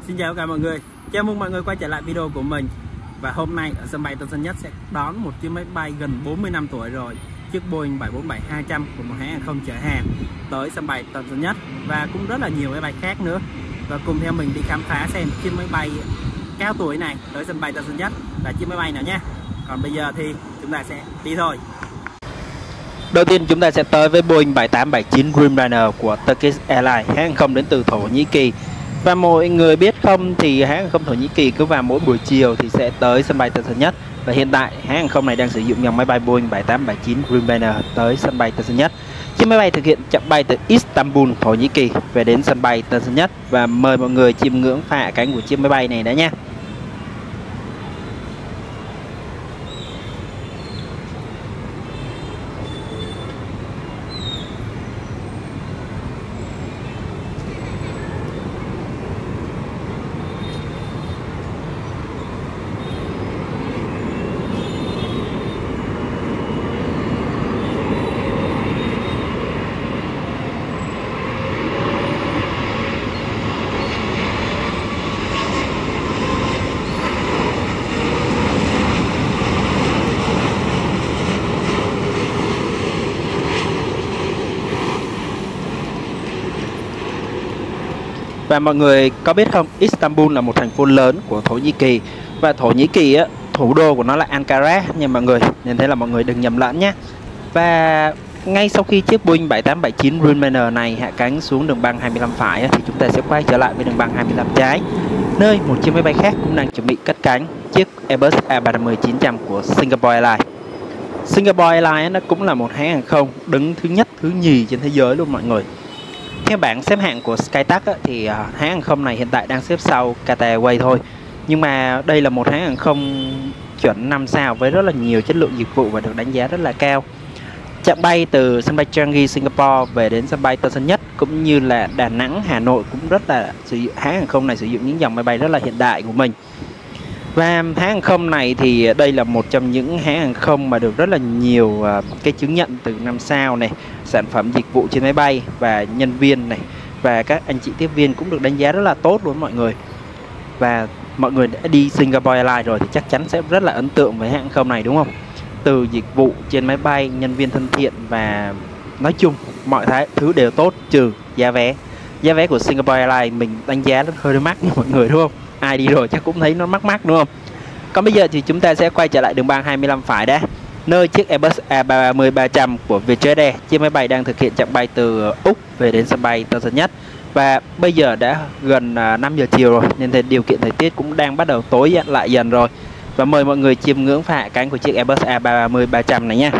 Xin chào tất cả mọi người, chào mừng mọi người quay trở lại video của mình. Và hôm nay ở sân bay Tân Sơn Nhất sẽ đón một chiếc máy bay gần 40 năm tuổi rồi, chiếc Boeing 747-200 của một hãng hàng không chở hàng tới sân bay Tân Sơn Nhất, và cũng rất là nhiều máy bay khác nữa. Và cùng theo mình đi khám phá xem chiếc máy bay cao tuổi này tới sân bay Tân Sơn Nhất là chiếc máy bay nào nhé. Còn bây giờ thì chúng ta sẽ đi thôi. Đầu tiên chúng ta sẽ tới với Boeing 7879 Dreamliner của Turkish Airlines, hãng hàng không đến từ Thổ Nhĩ Kỳ. Và mọi người biết không, thì hãng hàng không Thổ Nhĩ Kỳ cứ vào mỗi buổi chiều thì sẽ tới sân bay Tân Sơn Nhất. Và hiện tại hãng hàng không này đang sử dụng dòng máy bay Boeing 7879 Dreamliner tới sân bay Tân Sơn Nhất. Chiếc máy bay thực hiện chặng bay từ Istanbul, Thổ Nhĩ Kỳ về đến sân bay Tân Sơn Nhất. Và mời mọi người chiêm ngưỡng pha hạ cánh của chiếc máy bay này đã nha. Và mọi người có biết không, Istanbul là một thành phố lớn của Thổ Nhĩ Kỳ. Và Thổ Nhĩ Kỳ á, thủ đô của nó là Ankara nha mọi người, nên thế là mọi người đừng nhầm lẫn nhé. Và ngay sau khi chiếc Boeing 7879 Dreamliner này hạ cánh xuống đường băng 25 phải á, thì chúng ta sẽ quay trở lại với đường băng 25 trái, nơi một chiếc máy bay khác cũng đang chuẩn bị cất cánh, chiếc Airbus A350-900 của Singapore Airlines. Singapore Airlines nó cũng là một hãng hàng không đứng thứ nhất, thứ nhì trên thế giới luôn mọi người. Theo bảng xếp hạng của Skytrax thì hãng hàng không này hiện tại đang xếp sau Qatar Airways thôi. Nhưng mà đây là một hãng hàng không chuẩn 5 sao với rất là nhiều chất lượng dịch vụ và được đánh giá rất là cao. Chặng bay từ sân bay Changi, Singapore về đến sân bay Tân Sơn Nhất cũng như là Đà Nẵng, Hà Nội cũng rất là hãng hàng không này sử dụng những dòng máy bay rất là hiện đại của mình. Và hãng hàng không này thì đây là một trong những hãng hàng không mà được rất là nhiều cái chứng nhận từ 5 sao này, sản phẩm dịch vụ trên máy bay và nhân viên này, và các anh chị tiếp viên cũng được đánh giá rất là tốt luôn mọi người. Và mọi người đã đi Singapore Airlines rồi thì chắc chắn sẽ rất là ấn tượng với hãng hàng không này đúng không? Từ dịch vụ trên máy bay, nhân viên thân thiện và nói chung mọi thứ đều tốt trừ giá vé. Giá vé của Singapore Airlines mình đánh giá rất hơi mắc nha mọi người đúng không? Ai đi rồi chắc cũng thấy nó mắc đúng không? Còn bây giờ thì chúng ta sẽ quay trở lại đường băng 25 phải đã, nơi chiếc Airbus A330-300 của Vietjet Air, chiếc máy bay đang thực hiện chặng bay từ Úc về đến sân bay Tân Sơn Nhất. Và bây giờ đã gần 5 giờ chiều rồi, nên thì điều kiện thời tiết cũng đang bắt đầu tối lại dần rồi. Và mời mọi người chiêm ngưỡng pha hạ cánh của chiếc Airbus A330-300 này nha.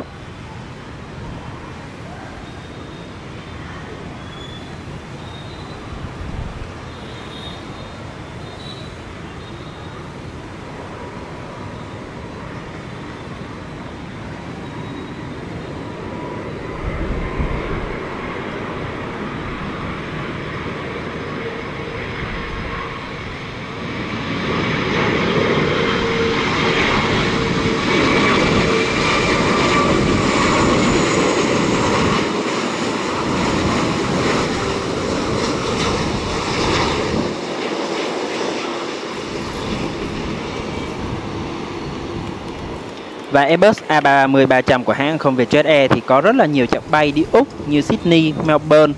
Và Airbus A330-300 của hãng hàng không Vietjet Air thì có rất là nhiều chặng bay đi Úc như Sydney, Melbourne,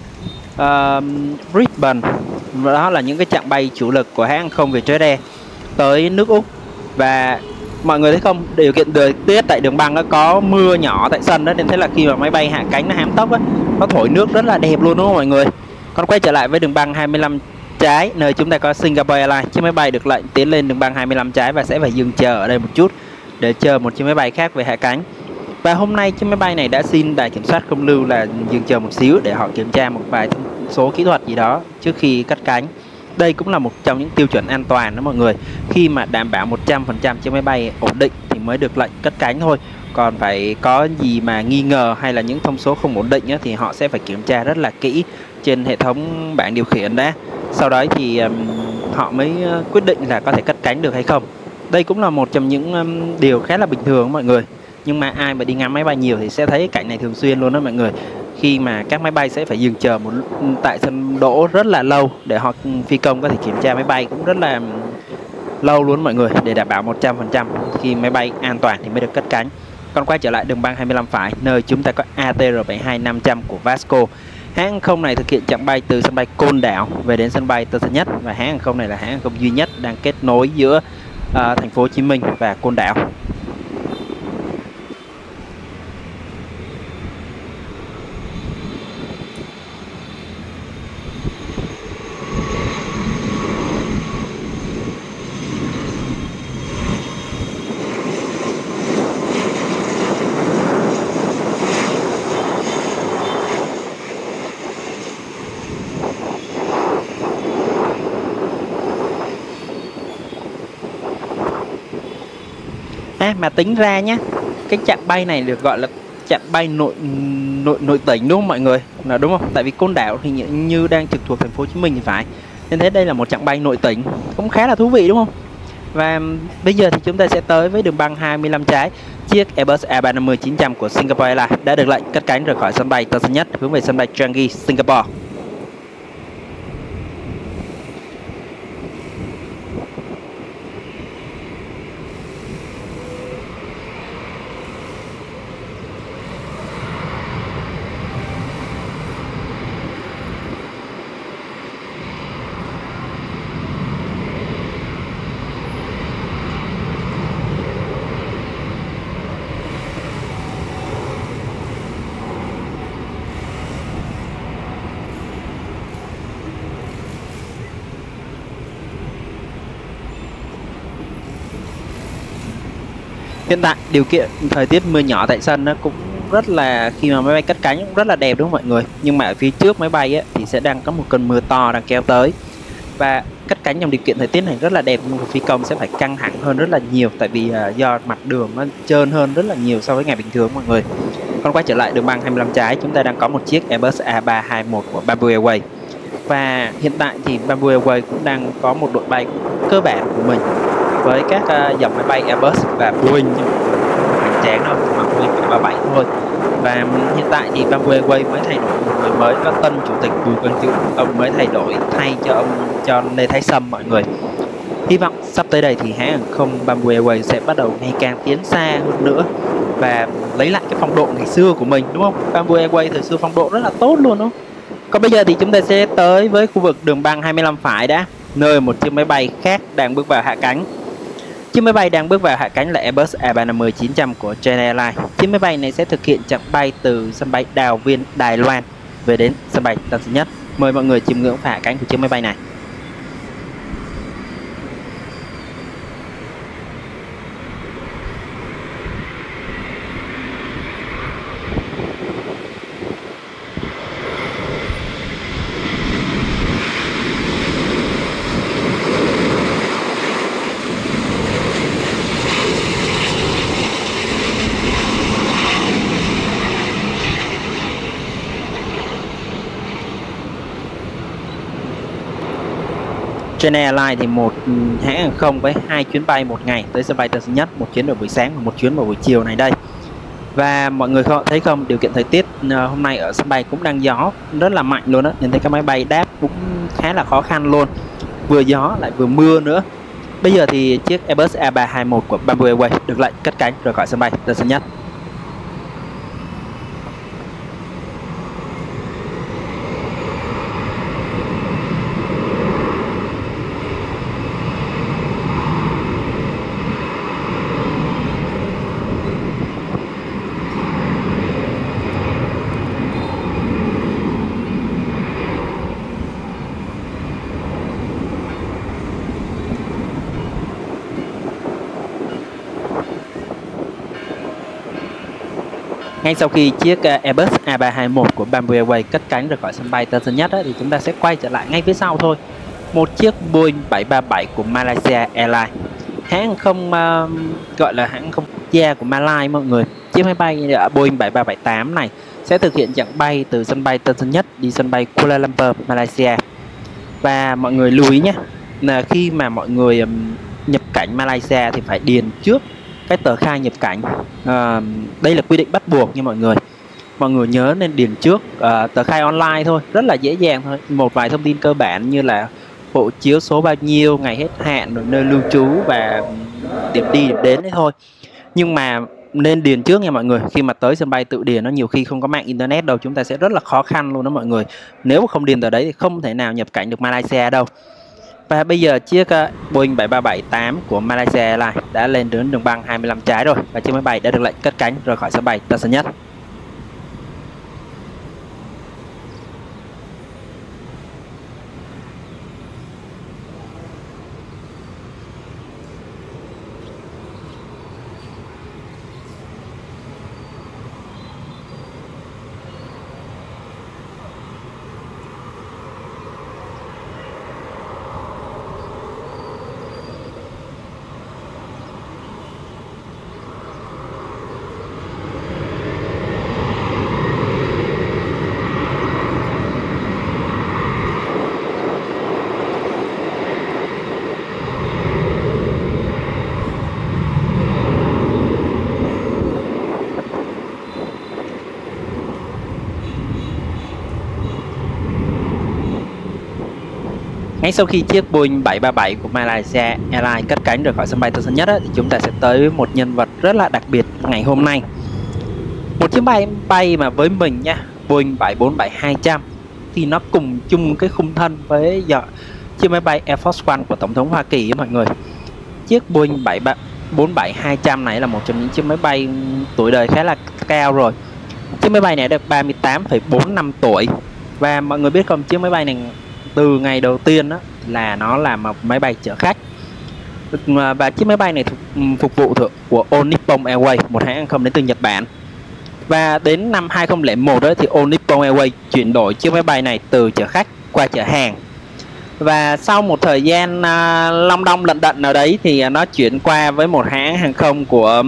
Brisbane. Đó là những cái chặng bay chủ lực của hãng hàng không Vietjet Air tới nước Úc. Và mọi người thấy không, điều kiện thời tiết tại đường băng nó có mưa nhỏ tại sân đó, nên thế là khi mà máy bay hạ cánh nó hám tốc á, nó thổi nước rất là đẹp luôn đúng không mọi người. Còn quay trở lại với đường băng 25 trái, nơi chúng ta có Singapore Airlines, chiếc máy bay được lệnh tiến lên đường băng 25 trái và sẽ phải dừng chờ ở đây một chút để chờ một chiếc máy bay khác về hạ cánh. Và hôm nay chiếc máy bay này đã xin đài kiểm soát không lưu là dừng chờ một xíu để họ kiểm tra một vài thông số kỹ thuật gì đó trước khi cất cánh. Đây cũng là một trong những tiêu chuẩn an toàn đó mọi người. Khi mà đảm bảo 100% chiếc máy bay ổn định thì mới được lệnh cất cánh thôi. Còn phải có gì mà nghi ngờ hay là những thông số không ổn định thì họ sẽ phải kiểm tra rất là kỹ trên hệ thống bảng điều khiển đã. Sau đó thì họ mới quyết định là có thể cất cánh được hay không. Đây cũng là một trong những điều khá là bình thường mọi người. Nhưng mà ai mà đi ngắm máy bay nhiều thì sẽ thấy cảnh này thường xuyên luôn đó mọi người. khi mà các máy bay sẽ phải dừng chờ tại sân đỗ rất là lâu để họ phi công có thể kiểm tra máy bay cũng rất là lâu luôn mọi người, để đảm bảo 100% khi máy bay an toàn thì mới được cất cánh. Còn quay trở lại đường băng 25 phải, nơi chúng ta có ATR72500 của Vasco. Hãng hàng không này thực hiện chặng bay từ sân bay Côn Đảo về đến sân bay Tân Sơn Nhất, và hãng hàng không này là hãng hàng không duy nhất đang kết nối giữa thành phố Hồ Chí Minh và Côn Đảo. Mà tính ra nhé, cái chặng bay này được gọi là chặng bay nội tỉnh đúng không mọi người? Là đúng không? Tại vì Côn Đảo thì như đang trực thuộc thành phố Hồ Chí Minh thì phải. Nên thế đây là một chặng bay nội tỉnh, cũng khá là thú vị đúng không? Và bây giờ thì chúng ta sẽ tới với đường băng 25 trái. Chiếc Airbus A350-900 của Singapore Airlines đã được lệnh cất cánh rời khỏi sân bay Tân Sơn Nhất hướng về sân bay Changi, Singapore. Hiện tại điều kiện thời tiết mưa nhỏ tại sân nó cũng rất là, khi mà máy bay cất cánh cũng rất là đẹp đúng không mọi người. Nhưng mà ở phía trước máy bay ấy, thì sẽ đang có một cơn mưa to đang kéo tới, và cất cánh trong điều kiện thời tiết này rất là đẹp, nhưng mà phi công sẽ phải căng thẳng hơn rất là nhiều, tại vì do mặt đường nó trơn hơn rất là nhiều so với ngày bình thường mọi người. Còn quay trở lại đường băng 25 trái, chúng ta đang có một chiếc Airbus A321 của Bamboo Airways, và hiện tại thì Bamboo Airways cũng đang có một đội bay cơ bản của mình với các dòng máy bay Airbus và Boeing, hoành tráng đâu, mà Boeing 737 thôi. Và hiện tại thì Bamboo Airways mới thay đổi một người mới, có tân chủ tịch Bùi Quang Dũng, ông mới thay đổi thay cho Lê Thái Sâm mọi người. Hy vọng sắp tới đây thì hãng hàng không Bamboo Airways sẽ bắt đầu ngày càng tiến xa hơn nữa và lấy lại cái phong độ ngày xưa của mình đúng không? Bamboo Airways thời xưa phong độ rất là tốt luôn đúng không? Còn bây giờ thì chúng ta sẽ tới với khu vực đường băng 25 phải đã, nơi một chiếc máy bay khác đang bước vào hạ cánh. Chiếc máy bay đang bước vào hạ cánh là Airbus A350-900 của China Airlines. Chiếc máy bay này sẽ thực hiện chặng bay từ sân bay Đào Viên, Đài Loan về đến sân bay Tân Sơn Nhất. Mời mọi người chiêm ngưỡng phá hạ cánh của chiếc máy bay này. China Airlines thì một hãng hàng không với 2 chuyến bay một ngày tới sân bay Tân Sơn Nhất, một chuyến vào buổi sáng và một chuyến vào buổi chiều này đây. Và mọi người thấy không, điều kiện thời tiết hôm nay ở sân bay cũng đang gió rất là mạnh luôn đó, nên thấy các máy bay đáp cũng khá là khó khăn luôn, vừa gió lại vừa mưa nữa. Bây giờ thì chiếc Airbus A321 của Bamboo Airways được lệnh cất cánh rời khỏi sân bay Tân Sơn Nhất. Ngay sau khi chiếc Airbus A321 của Bamboo Airways cất cánh rời khỏi sân bay Tân Sơn Nhất thì chúng ta sẽ quay trở lại ngay phía sau thôi. Một chiếc Boeing 737 của Malaysia Airlines, hãng không gọi là hãng không quốc gia của Malaysia mọi người. Chiếc máy bay Boeing 7378 này sẽ thực hiện chặng bay từ sân bay Tân Sơn Nhất đi sân bay Kuala Lumpur, Malaysia. Và mọi người lưu ý nhé, là khi mà mọi người nhập cảnh Malaysia thì phải điền trước cái tờ khai nhập cảnh. Đây là quy định bắt buộc nha mọi người. mọi người nhớ nên điền trước tờ khai online thôi, rất là dễ dàng thôi, một vài thông tin cơ bản như là hộ chiếu số bao nhiêu, ngày hết hạn, rồi nơi lưu trú và điểm đi điểm đến đấy thôi. Nhưng mà nên điền trước nha mọi người, khi mà tới sân bay tự điền, nó nhiều khi không có mạng internet đâu, chúng ta sẽ rất là khó khăn luôn đó mọi người. Nếu mà không điền tờ đấy thì không thể nào nhập cảnh được Malaysia đâu. Và bây giờ chiếc Boeing 737-8 của Malaysia Airlines đã lên đến đường băng 25 trái rồi, và chiếc máy bay đã được lệnh cất cánh rời khỏi sân bay Tân Sơn Nhất. Ngay sau khi chiếc Boeing 737 của Malaysia Airlines cất cánh rời khỏi sân bay Tân Sơn Nhất thì chúng ta sẽ tới một nhân vật rất là đặc biệt ngày hôm nay. Một chiếc bay mà với mình nha, Boeing 747-200 thì nó cùng chung cái khung thân với chiếc máy bay Air Force One của Tổng thống Hoa Kỳ mọi người. Chiếc Boeing 747-200 này là một trong những chiếc máy bay tuổi đời khá là cao rồi. Chiếc máy bay này được 38,4 năm tuổi. Và mọi người biết không, chiếc máy bay này từ ngày đầu tiên đó, là nó là một máy bay chở khách. Và chiếc máy bay này phục vụ của All Nippon Airways, một hãng hàng không đến từ Nhật Bản. Và đến năm 2001 đó, thì All Nippon Airways chuyển đổi chiếc máy bay này từ chở khách qua chở hàng. Và sau một thời gian long đong lận đận nào đấy thì nó chuyển qua với một hãng hàng không của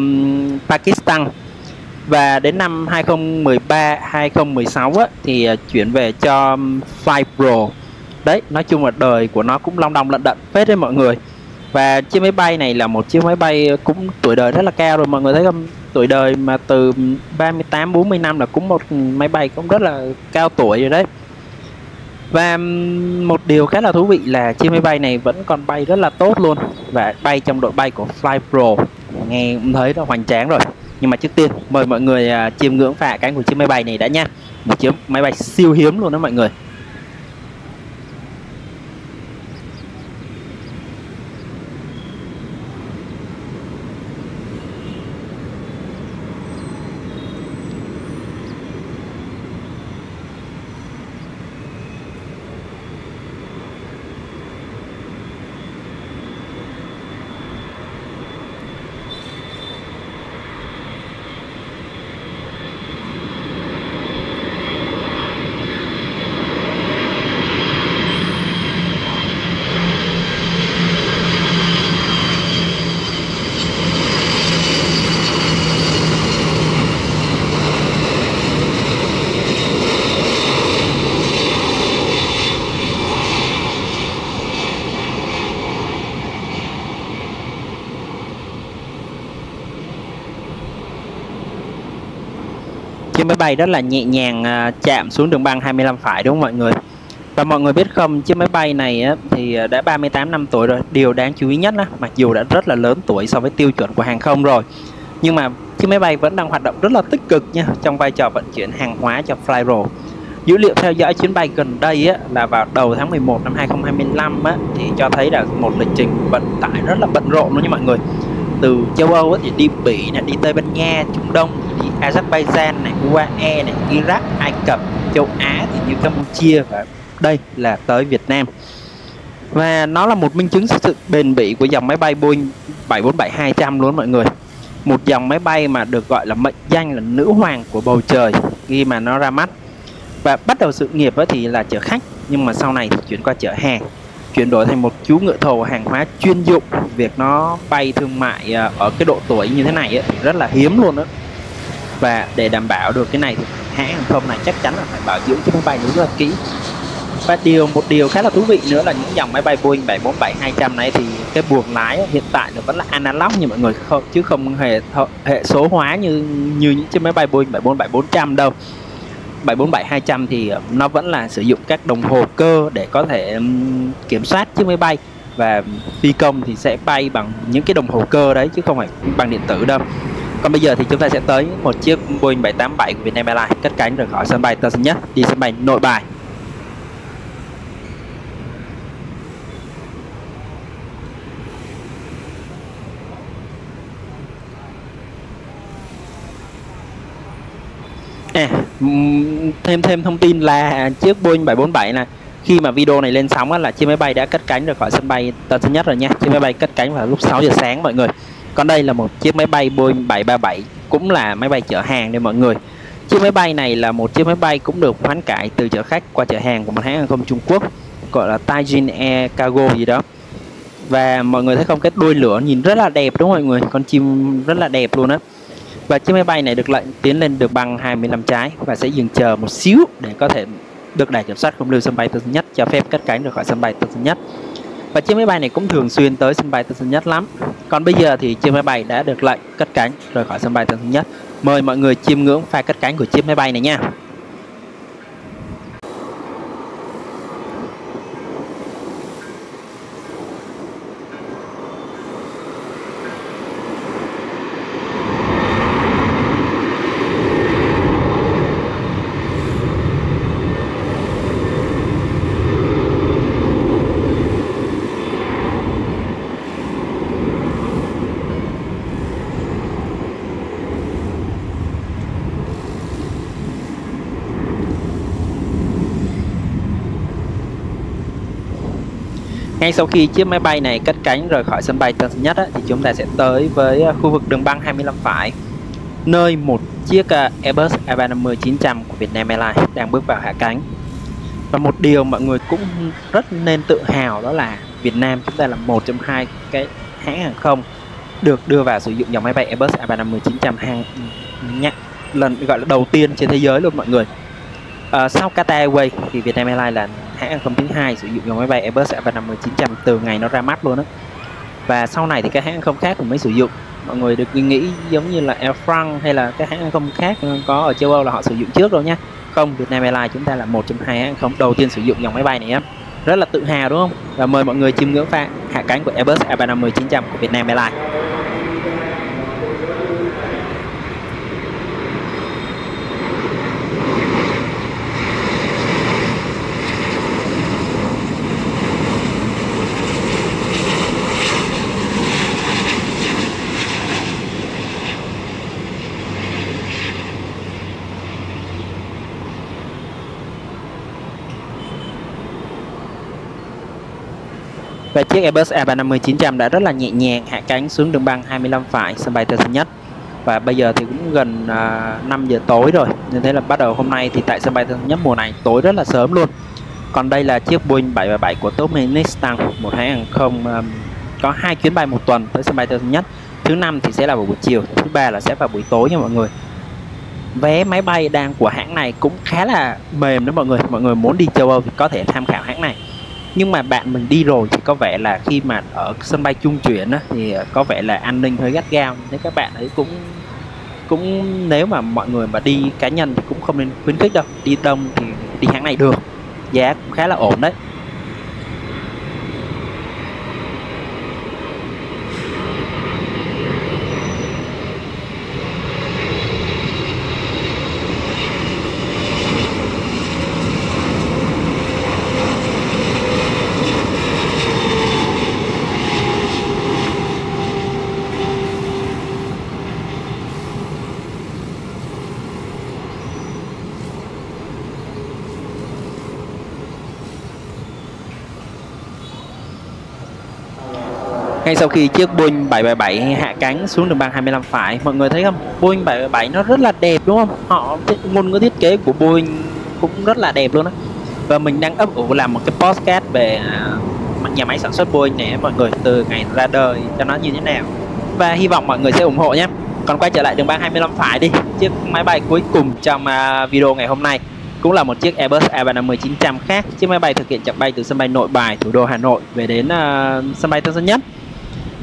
Pakistan. Và đến năm 2013-2016 thì chuyển về cho Flypro. Đấy, nói chung là đời của nó cũng long đong lận đận phết đấy mọi người. Và chiếc máy bay này là một chiếc máy bay cũng tuổi đời rất là cao rồi, mọi người thấy không? Tuổi đời mà từ 38-40 năm là cũng một máy bay cũng rất là cao tuổi rồi đấy. Và một điều khá là thú vị là chiếc máy bay này vẫn còn bay rất là tốt luôn, và bay trong đội bay của Flypro, nghe cũng thấy là hoành tráng rồi. Nhưng mà trước tiên mời mọi người chiêm ngưỡng phá cánh của chiếc máy bay này đã nha. Một chiếc máy bay siêu hiếm luôn đó mọi người. Chiếc máy bay rất là nhẹ nhàng chạm xuống đường băng 25 phải đúng không mọi người? Và mọi người biết không, chiếc máy bay này thì đã 38 năm tuổi rồi. Điều đáng chú ý nhất là mặc dù đã rất là lớn tuổi so với tiêu chuẩn của hàng không rồi, nhưng mà chiếc máy bay vẫn đang hoạt động rất là tích cực nha, trong vai trò vận chuyển hàng hóa cho Flyro. Dữ liệu theo dõi chuyến bay gần đây là vào đầu tháng 11 năm 2025 thì cho thấy là một lịch trình vận tải rất là bận rộn luôn nha mọi người. Từ châu Âu thì đi Bỉ này, đi Tây Ban Nha, Trung Đông thì đi Azerbaijan này, UAE này, Iraq, Ai Cập, châu Á thì như Campuchia, và đây là tới Việt Nam. Và nó là một minh chứng sự bền bỉ của dòng máy bay Boeing 747-200 luôn mọi người. Một dòng máy bay mà được gọi là mệnh danh là nữ hoàng của bầu trời khi mà nó ra mắt. Và bắt đầu sự nghiệp thì là chở khách, nhưng mà sau này thì chuyển qua chở hàng, chuyển đổi thành một chú ngựa thồ hàng hóa chuyên dụng. Việc nó bay thương mại ở cái độ tuổi như thế này thì rất là hiếm luôn đó. Và để đảm bảo được cái này thì hãng hàng không này chắc chắn là phải bảo dưỡng chiếc máy bay rất là kỹ. Và một điều khá là thú vị nữa là những dòng máy bay Boeing 747-200 này thì cái buồng lái hiện tại nó vẫn là analog như mọi người, chứ không hệ số hóa như những chiếc máy bay Boeing 747-400 đâu. 747-200 thì nó vẫn là sử dụng các đồng hồ cơ để có thể kiểm soát chiếc máy bay, và phi công thì sẽ bay bằng những cái đồng hồ cơ đấy chứ không phải bằng điện tử đâu. Còn bây giờ thì chúng ta sẽ tới một chiếc Boeing 787 của Vietnam Airlines cất cánh rời khỏi sân bay Tân Sơn Nhất đi sân bay Nội Bài. Thêm thông tin là chiếc Boeing 747 này, khi mà video này lên sóng là chiếc máy bay đã cất cánh rời khỏi sân bay Tân Sơn Nhất rồi nha. Chiếc máy bay cất cánh vào lúc 6 giờ sáng mọi người. Còn đây là một chiếc máy bay Boeing 737, cũng là máy bay chở hàng đây mọi người. Chiếc máy bay này là một chiếc máy bay cũng được hoán cải từ chở khách qua chở hàng của một hãng hàng không Trung Quốc gọi là Taijin Air Cargo gì đó. Và mọi người thấy không, cái đuôi lửa nhìn rất là đẹp đúng không mọi người, con chim rất là đẹp luôn á. Và chiếc máy bay này được lệnh tiến lên đường băng 25 trái và sẽ dừng chờ một xíu để có thể được đài kiểm soát không lưu sân bay Tân Sơn Nhất cho phép cất cánh rời khỏi sân bay Tân Sơn Nhất. Và chiếc máy bay này cũng thường xuyên tới sân bay Tân Sơn Nhất lắm. Còn bây giờ thì chiếc máy bay đã được lệnh cất cánh rời khỏi sân bay Tân Sơn Nhất. Mời mọi người chiêm ngưỡng pha cất cánh của chiếc máy bay này nha. Ngay sau khi chiếc máy bay này cất cánh rời khỏi sân bay Tân Sơn Nhất thì chúng ta sẽ tới với khu vực đường băng 25 phải, nơi một chiếc Airbus A350-900 của Vietnam Airlines đang bước vào hạ cánh. Và một điều mọi người cũng rất nên tự hào đó là Việt Nam chúng ta là một trong hai cái hãng hàng không được đưa vào sử dụng dòng máy bay Airbus A350-900 lần gọi là đầu tiên trên thế giới luôn mọi người. Sau Qatar Airways thì Vietnam Airlines là hãng hàng không thứ hai sử dụng dòng máy bay Airbus A350-900 từ ngày nó ra mắt luôn đó. Và sau này thì các hãng hàng không khác cũng mới sử dụng. Mọi người được nghĩ giống như là Air France hay là các hãng hàng không khác có ở châu Âu là họ sử dụng trước đâu nhá. Không, Vietnam Airlines chúng ta là một trong hai hãng hàng không đầu tiên sử dụng dòng máy bay này á. Rất là tự hào đúng không? Và mời mọi người chiêm ngưỡng pha hạ cánh của Airbus A350-900 của Vietnam Airlines. Và chiếc Airbus A350-900 đã rất là nhẹ nhàng hạ cánh xuống đường băng 25 phải sân bay Tân Sơn Nhất. Và bây giờ thì cũng gần 5 giờ tối rồi, nên thế là bắt đầu hôm nay thì tại sân bay Tân Sơn Nhất mùa này tối rất là sớm luôn. Còn đây là chiếc Boeing 737 của Turkmenistan, một hãng hàng không có 2 chuyến bay một tuần tới sân bay Tân Sơn Nhất. Thứ năm thì sẽ là vào buổi chiều, thứ ba là sẽ vào buổi tối nha mọi người. Vé máy bay đang của hãng này cũng khá là mềm đó mọi người. Mọi người muốn đi châu Âu thì có thể tham khảo hãng này. Nhưng mà bạn mình đi rồi thì có vẻ là khi mà ở sân bay trung chuyển thì có vẻ là an ninh hơi gắt gao, nên các bạn ấy cũng nếu mà mọi người mà đi cá nhân thì cũng không nên khuyến khích đâu. Đi đông thì đi hãng này được, giá cũng khá là ổn đấy. Ngay sau khi chiếc Boeing 737 hạ cánh xuống đường băng 25 phải, mọi người thấy không, Boeing 737 nó rất là đẹp đúng không? Ngôn ngữ thiết kế của Boeing cũng rất là đẹp luôn á. Và mình đang ấp ủ làm một cái podcast về nhà máy sản xuất Boeing này mọi người, từ ngày ra đời cho nó như thế nào. Và hy vọng mọi người sẽ ủng hộ nhé. Còn quay trở lại đường băng 25 phải đi. Chiếc máy bay cuối cùng trong video ngày hôm nay cũng là một chiếc Airbus A350-900 khác. Chiếc máy bay thực hiện chặng bay từ sân bay Nội Bài, thủ đô Hà Nội về đến sân bay Tân Sơn Nhất.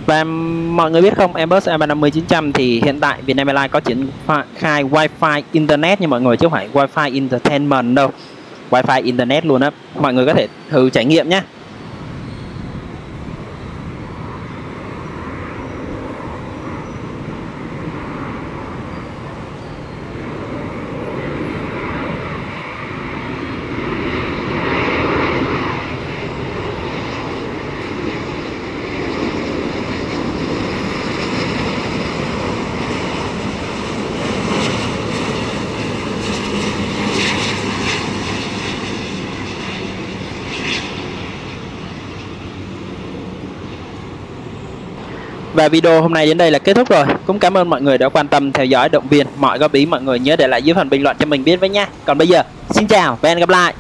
Và mọi người biết không, Airbus A350-900 thì hiện tại Vietnam Airlines có triển khai Wi-Fi Internet nha mọi người, chứ không phải Wi-Fi Entertainment đâu. Wi-Fi Internet luôn á, mọi người có thể thử trải nghiệm nhé. Và video hôm nay đến đây là kết thúc rồi. Cũng cảm ơn mọi người đã quan tâm theo dõi, động viên. Mọi góp ý mọi người nhớ để lại dưới phần bình luận cho mình biết với nha. Còn bây giờ, xin chào và hẹn gặp lại.